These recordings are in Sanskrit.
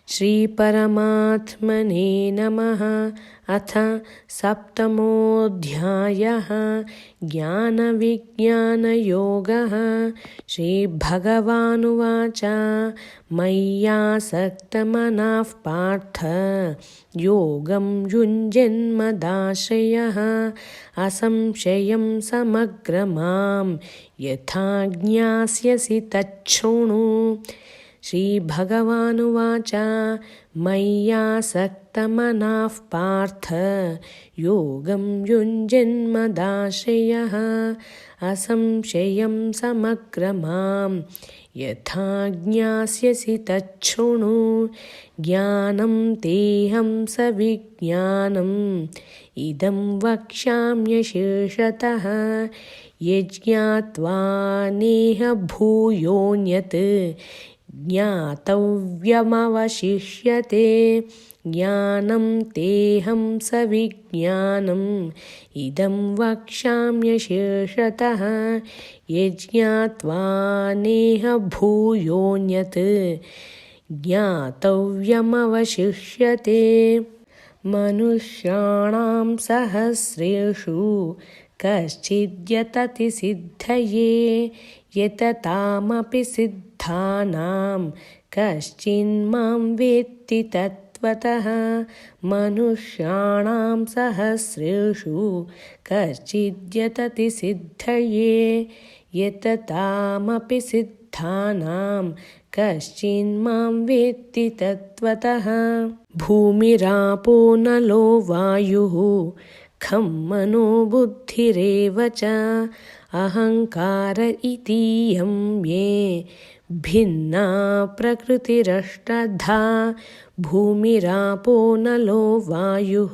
श्रीपरमात्मने नमः। अथ सप्तमोऽध्यायः ज्ञानविज्ञानयोगः। श्रीभगवानुवाच मय्यासक्तमनः पार्थ योगं युञ्जन्मदाश्रयः असंशयं समग्रमां यथा ज्ञास्यसि तच्छृणु। श्रीभगवानुवाच मय्यासक्तमनः पार्थ योगं युञ्जन्मदाश्रयः असंशयं समग्रमां यथा ज्ञास्यसि तच्छृणु। ज्ञानं तेऽहं सविज्ञानम् इदं वक्ष्याम्यशेषतः यज्ञात्वा नेह भूयोऽन्यत् ज्ञातव्यमवशिष्यते। ज्ञानं तेऽहं सविज्ञानम् इदं वक्ष्याम्यशेषतः यज्ञात्वा नेह भूयोऽन्यत् ज्ञातव्यमवशिष्यते। मनुष्याणां सहस्रेषु कश्चिद्यतति सिद्धये यततामपि सिद्धानां कश्चिन्मां वेत्ति तत्त्वतः। मनुष्याणां सहस्रेषु कश्चिद्यतति सिद्धये यततामपि सिद्धानां कश्चिन्मां वेत्ति तत्त्वतः। भूमिरापो नलो वायुः खं मनो बुद्धिरेव च अहङ्कार इतीयं ये भिन्ना प्रकृतिरष्टधा। भूमिरापो नलो वायुः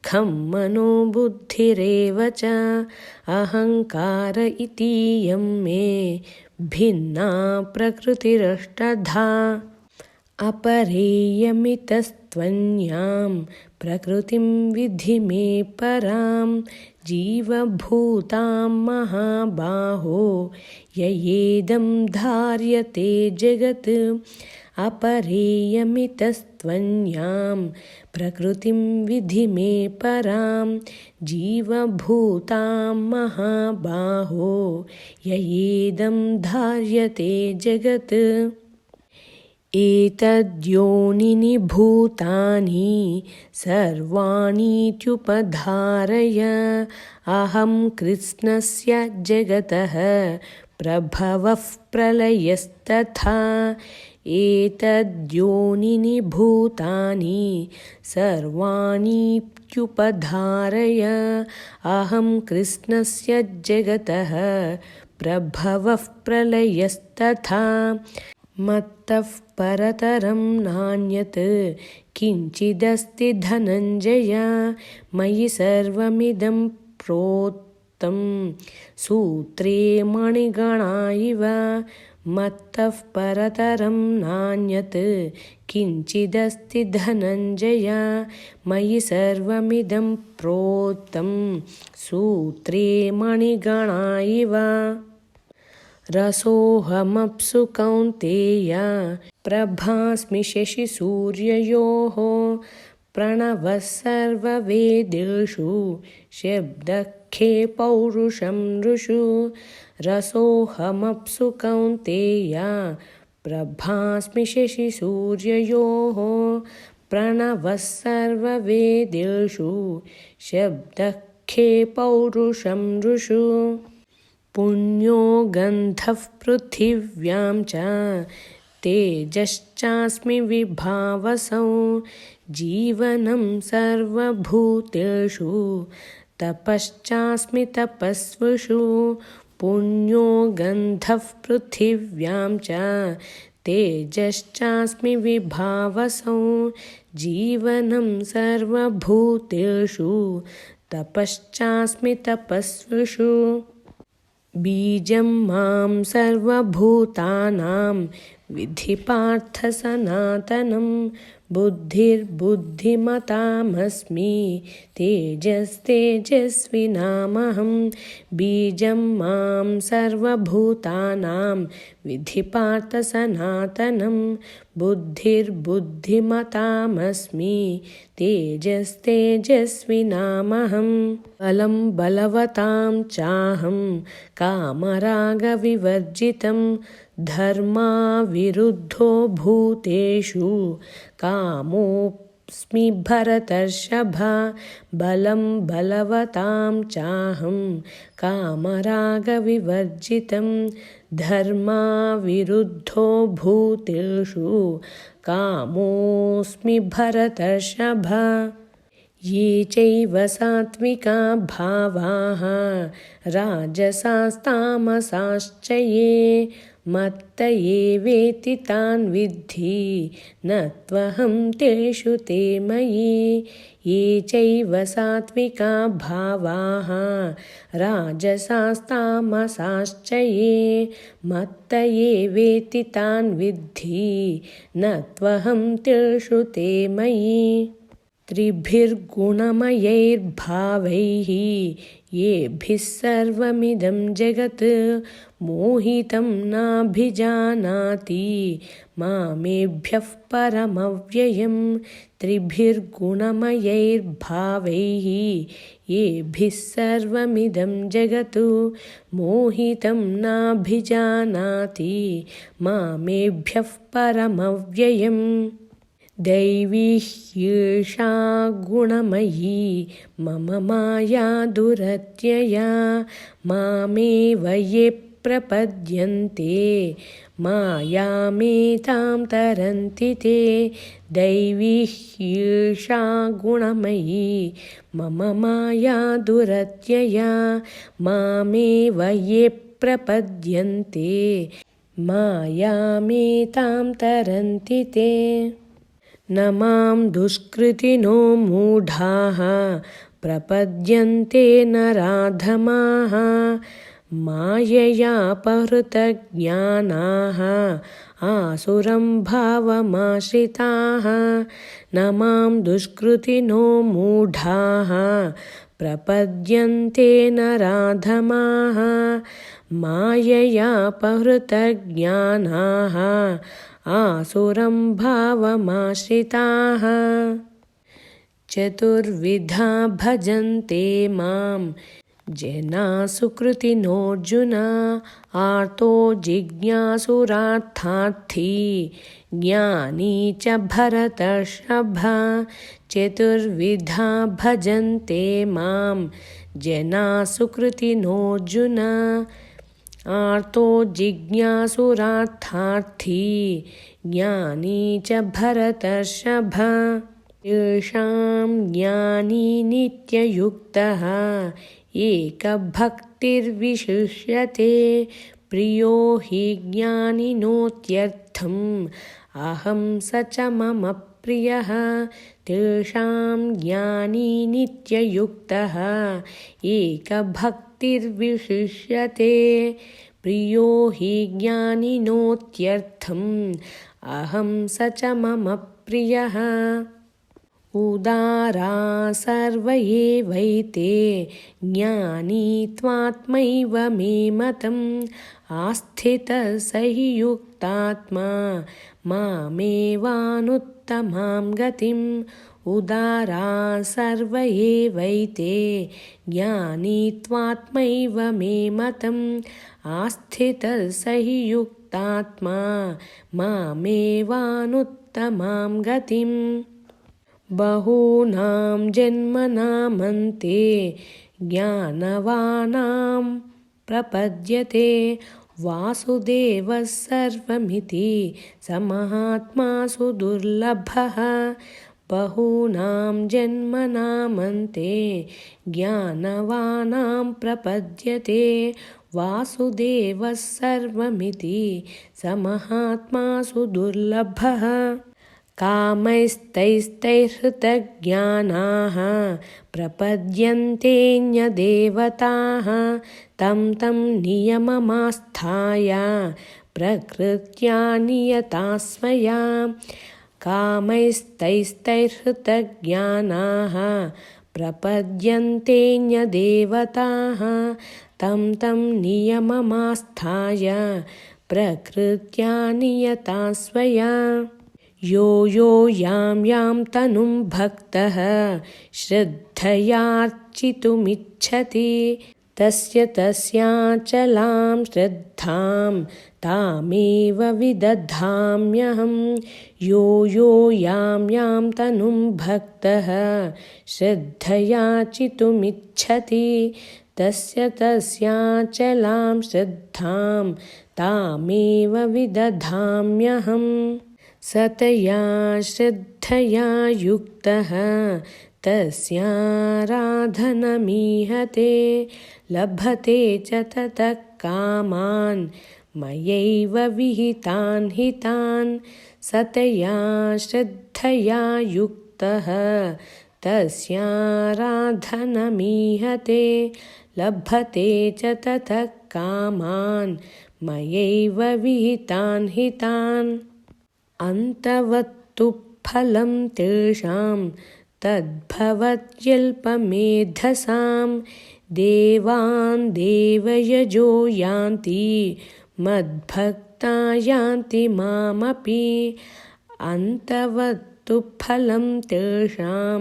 खं मनो बुद्धिरेव च अहङ्कार इतीयं मे भिन्ना प्रकृतिरष्टधा। अपरेयमितस्त्वन्यां प्रकृतिं विद्धि मे परां जीवभूतां महाबाहो ययेदं धार्यते जगत्। अपरेयमितस्त्वन्यां प्रकृतिं विद्धि मे परां जीवभूतां महाबाहो ययेदं धार्यते जगत्। एतद्योनिनि भूतानि सर्वाणीत्युपधारय अहं कृत्स्नस्य जगतः प्रभवः प्रलयस्तथा। एतद्योनिनि भूतानि सर्वाणीत्युपधारय अहं कृत्स्नस्य जगतः प्रभवः प्रलयस्तथा। मत्तः परतरं नान्यत् किञ्चिदस्ति धनञ्जय मयि सर्वमिदं प्रोक्तं सूत्रे मणिगणा इव। मत्तः परतरं नान्यत् किञ्चिदस्ति धनञ्जय मयि सर्वमिदं प्रोक्तं सूत्रे मणिगणा इव। रसोऽहमप्सु कौन्तेय प्रभास्मि शशिसूर्ययोः प्रणवः सर्ववेदेषु शब्दखे पौरुषं नृषु। रसोऽहमप्सु कौन्तेय प्रभास्मि शशिसूर्ययोः प्रणवः सर्ववेदेषु शब्दखे पौरुषं नृषु। पुण्यो गन्धः पृथिव्यां च तेजश्चास्मि विभावसौ जीवनं सर्वभूतेषु तपश्चास्मि तपस्विषु। पुण्यो गन्धः पृथिव्यां च तेजश्चास्मि विभावसौ जीवनं सर्वभूतेषु तपश्चास्मि तपस्विषु। बीजं मां सर्वभूतानां विद्धि पार्थ सनातनं बुद्धिर्बुद्धिमतामस्मि तेजस्तेजस्विनामहं बीजं मां सर्वभूतानां विद्धि पार्थ सनातनं बुद्धिर्बुद्धिमतामस्मि तेजस्तेजस्विनामहं बलं बलवतां चाहं कामरागविवर्जितं धर्माविरुद्धो भूतेषु कामोऽस्मि भरतर्षभ बलं बलवतां चाहं कामरागविवर्जितं धर्माविरुद्धो भूतेषु कामोऽस्मि भरतर्षभ ये चैव सात्विका भावाः राजसास्तामसाश्च ये मत्त एवेति तान् विद्धि न त्वहं तेषु ते मयि ये चैव सात्विका भावाः राजसास्तामसाश्च ये मत्त एवेति तान् विद्धि न त्वहं तेषु ते मयि त्रिभिर्गुणमयैर्भावैः येभिः सर्वमिदं जगत् मोहितं नाभिजानाति मामेभ्यः परमव्ययं त्रिभिर्गुणमयैर्भावैः येभिः सर्वमिदं जगत् मोहितं नाभिजानाति मामेभ्यः परमव्ययम् दैवी ह्येषा गुणमयी मम माया दुरत्यया मामेव ये प्रपद्यन्ते मायामेतां तरन्ति ते दैवी ह्येषा गुणमयी मम माया दुरत्यया मामेव ये प्रपद्यन्ते मायामेतां तरन्ति ते न मां दुष्कृतिनो मूढाः प्रपद्यन्ते नराधमाः माययापहृतज्ञानाः आसुरं भावमाश्रिताः न मां दुष्कृतिनो मूढाः प्रपद्यन्ते नराधमाः माययापहृतज्ञानाः आसुरं भावमाश्रिताः चतुर्विधा भजन्ते मां जनाः सुकृतिनोऽर्जुन आर्तो जिज्ञासुरार्थार्थी ज्ञानी च भरतर्षभ चतुर्विधा भजन्ते मां जनाः सुकृतिनोऽर्जुन आर्तो जिज्ञासुरार्थार्थी ज्ञानी च भरतर्षभ येषां ज्ञानी नित्ययुक्तः एकभक्तिर्विशिष्यते प्रियो हि ज्ञानिनोत्यर्थम् अहं स च मम प्रियः तेषां ज्ञानी नित्ययुक्तः एकभक्तिर्विशिष्यते प्रियो हि ज्ञानिनोत्यर्थम् अहं स च मम प्रियः उदारा सर्व एवैते ज्ञानी त्वात्मैव मे मतम् आस्थितः स हि युक्तात्मा मामेवानुत्तमां गतिम् उदारा सर्व एवैते ज्ञानी त्वात्मैव मे मतम् आस्थितः स हि युक्तात्मा मामेवानुत्तमां गतिम् बहूनां जन्मनामन्ते ज्ञानवानां प्रपद्यते वासुदेवः सर्वमिति स महात्मा सुदुर्लभः बहूनां जन्मनामन्ते ज्ञानवानां प्रपद्यते वासुदेवः सर्वमिति स महात्मा सुदुर्लभः कामैस्तैस्तैहृतज्ञानाः प्रपद्यन्तेऽन्यदेवताः तं तं नियममास्थाय प्रकृत्या नियता स्वया कामैस्तैस्तैर्हृतज्ञानाः प्रपद्यन्तेऽन्यदेवताः तं तं नियममास्थाय प्रकृत्या नियता स्वया यो यो यां यां तनुं भक्तः श्रद्धयार्चितुमिच्छति तस्य तस्याचलां श्रद्धां तामेव विदधाम्यहं यो यो यां यां तनुं भक्तः श्रद्धयार्चितुमिच्छति तस्य तस्याचलां श्रद्धां तामेव विदधाम्यहम् सतया श्रद्धया युक्तः तस्याराधनमीहते लभते च ततः कामान् मयैव विहितान् हितान् सतया श्रद्धया युक्तः तस्याराधनमीहते लभते च ततः कामान् मयैव विहितान् हितान् अन्तवत्तु फलं तेषां तद्भवत्यल्पमेधसां देवान् देवयजो यान्ति मद्भक्ता यान्ति मामपि अन्तवत्तु फलं तेषां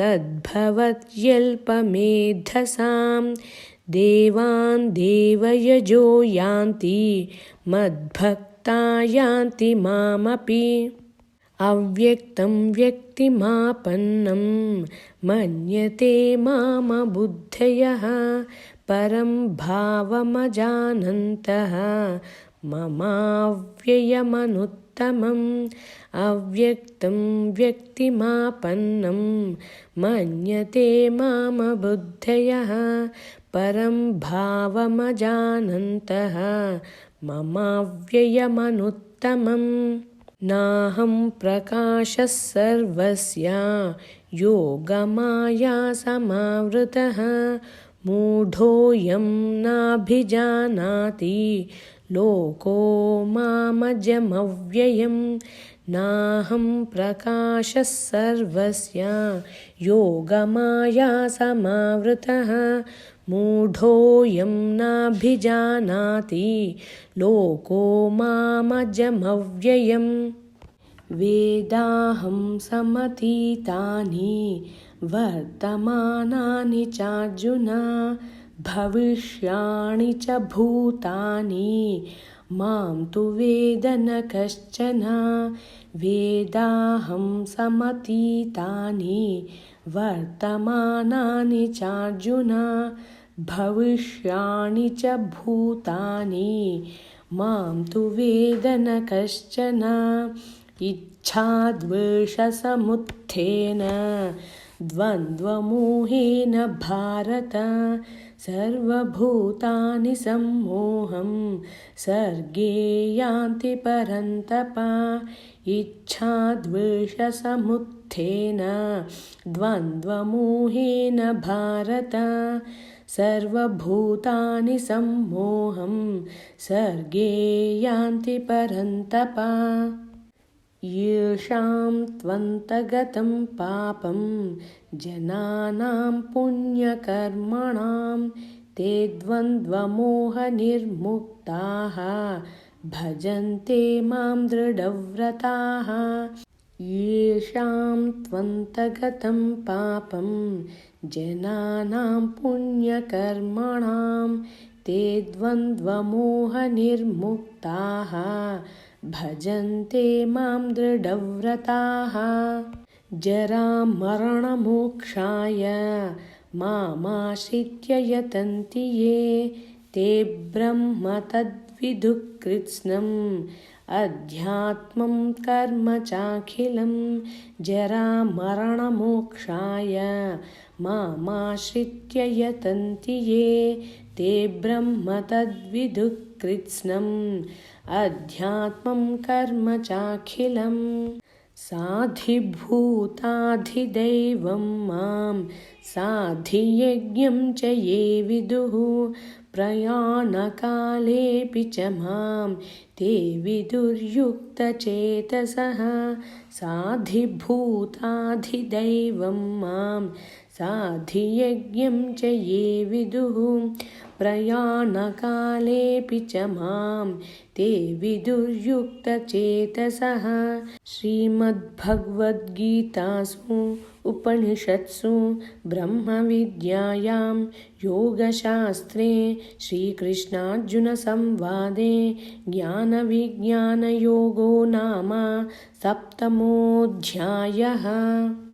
तद्भवत्यल्पमेधसां देवान् देवयजो यान्ति मद्भक्ता यान्ति मामपि अव्यक्तं व्यक्तिमापन्नं मन्यते मामबुद्धयः परं भावमजानन्तः ममाव्ययमनुत्तमम् अव्यक्तं व्यक्तिमापन्नं मन्यते मामबुद्धयः परं भावमजानन्तः ममाव्ययमनुत्तमम् नाहं प्रकाशः सर्वस्य योगमाया समावृतः मूढोऽयं नाभिजानाति लोको मामजमव्ययम् नाहं प्रकाशः सर्वस्य योगमाया समावृतः मूढोऽयं नाभिजानाति लोको मामजमव्ययम् वेदाहं समतीतानि वर्तमानानि चार्जुन भविष्याणि च भूतानि मां तु वेद न कश्चन वेदाहं समतीतानि वर्तमानानि चार्जुन भविष्याणि च भूतानि मां तु वेद न कश्चन इच्छाद्वेषसमुत्थेन द्वन्द्वमोहेन भारत सर्वभूतानि सम्मोहं सर्गे यान्ति परन्तप इच्छाद्वेषसमुत्थेन द्वन्द्वमोहेन भारत सर्वभूतानि सम्मोहं सर्गे यान्ति परन्तप येषां त्वन्तगतं पापं जनानां पुण्यकर्मणां ते द्वन्द्वमोहनिर्मुक्ताः भजन्ते मां दृढव्रताः येषां त्वन्तगतं पापं जनानां पुण्यकर्मणां ते द्वन्द्वमोहनिर्मुक्ताः भजन्ते मां दृढव्रताः जरामरणमोक्षाय मामाश्रित्य यतन्ति ये ते ब्रह्म तद्विदुः कृत्स्नम् अध्यात्मं कर्म चाखिलं जरामरणमोक्षाय मामाश्रित्य यतन्ति ये ते ब्रह्म तद्विदुः कृत्स्नम् अध्यात्मं कर्म चाखिलम् साधिभूताधिदैवं मां साधियज्ञं च ये विदुः प्रयाणकालेऽपि च मां ते विदुर्युक्तचेतसः साधिभूताधिदैवं मां साधियज्ञं च ये विदुः प्रयाणकालेऽपि च मां ते विदुर्युक्तचेतसः। श्रीमद्भगवद्गीतासु उपनिषत्सु ब्रह्मविद्यायां योगशास्त्रे श्रीकृष्णार्जुनसंवादे ज्ञानविज्ञानयोगो नाम 7मोऽध्यायः।